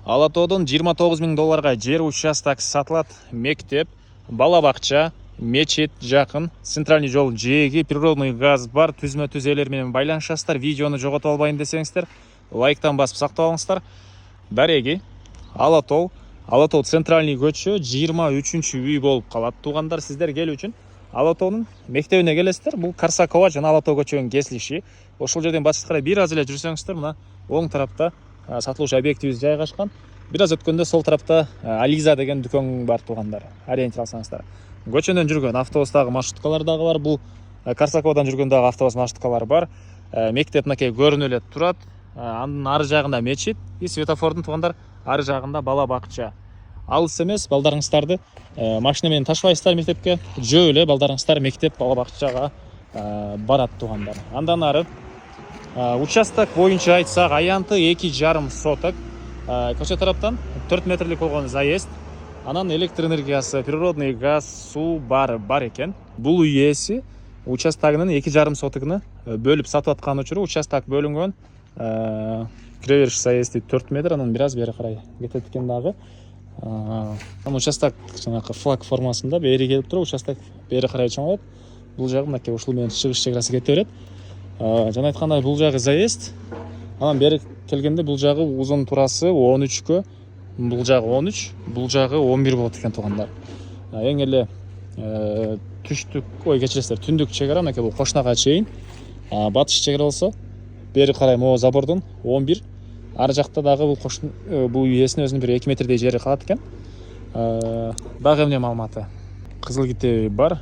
Ала Тоодон $29.000 жер участок сатылат. Мектеп, бала бакча, мечет жакын, центральный жол жээги, природный газ бар, түзмө-түз элер менен байланышасыздар. Видеону жогото албайын десеңиздер, лайктан басып сактап алыңыздар. Дареги, Ала Тоо центральный көчө 23-үй болуп калат. Туугандар, сиздер келүү үчүн Ала Тоонун мектебине келесиздер. Бул Карсакова жана Ала Тоо көчөнүн кесилиши. Ошол жерден башка карай бир аз эле жүрсөңүздөр, мына оң тарапта сатылуучу объектибиз жайгашкан. Бир аз өткөндө сол тарапта Ализа деген дүкөн бар, туугандар. Ориентир алсаңыздар. Көчөдөн жүргөн автобустагы маршруткалар дагы бар. Бул Карсаковадан жүргөн дагы автобус маршруткалар бар. Мектеп мынакей көрүнүп эле турат. Анын ары жагында мечит, и светофордун, туугандар, ары жагында бала бакча. Алыс эмес, балдарыңыздарды машина менен ташыбайсыздар мектепке. Жөө эле балдарыңыздар мектеп, бала бакчага барат, туугандар. Андан ары участок боюнча айтсак, аянты 2,5 соток. Көчө тараптан 4 метрлик болгон заезд. Анан электр энергиясы, природный газ, суу бар экен. Бул үй ээси участогунун 2,5 сотогуну бөлүп сатып аткан учуру участок бөлүнгөн. Кире бериш заезди 4 метр, анан бир аз бери карай кетет экен дагы. Анан участок жанакы флаг формасында бери келип туруп, участок бери карай чоңойот. Бул жагы мынакей ушул менен чыгыш чеграсы кете берет. Жана айткандай, бул жагы заезд. Анан бери келгенде бул жагы узун турасы 13кө, бул жагы 13, бул жагы 11 болот экен, туугандар. Эң эле кечиресиздер, түндүк чегара мынакей бул кошунага чейин. Батыш чегара болсо бери карай могу забордон 11. Ары жакта дагы бул үй ээсинин өзүнүн бир 2 метрдей жери калат экен. Дагы эмне маалыматы? Кызыл китеби бар.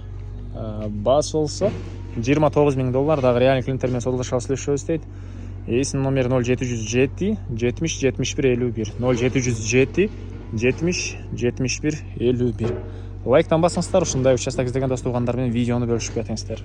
Баасы болсо $29.000, дагы реальный клиенттер менен саудалашып сүйлөшөбүз дейт. Ээсинин номери 0707 70 71 51 0707 70 71 51. Лайктан басыңыздар, ушундай участок издеген дос туугандар менен видеону бөлүшүп кетиңиздер.